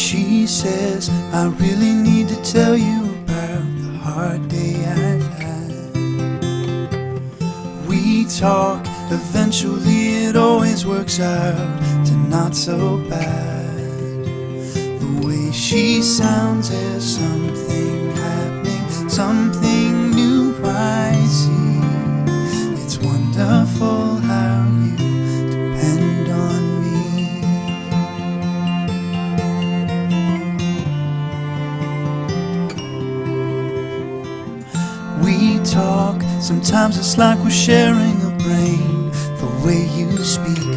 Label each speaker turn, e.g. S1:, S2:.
S1: she says, I really need to tell you about the hard day I've had. We talk, eventually it always works out to not so bad. The way she sounds, there's something happening, something new I see. It's wonderful how you depend on me. We talk, sometimes it's like we're sharing a brain. The way you speak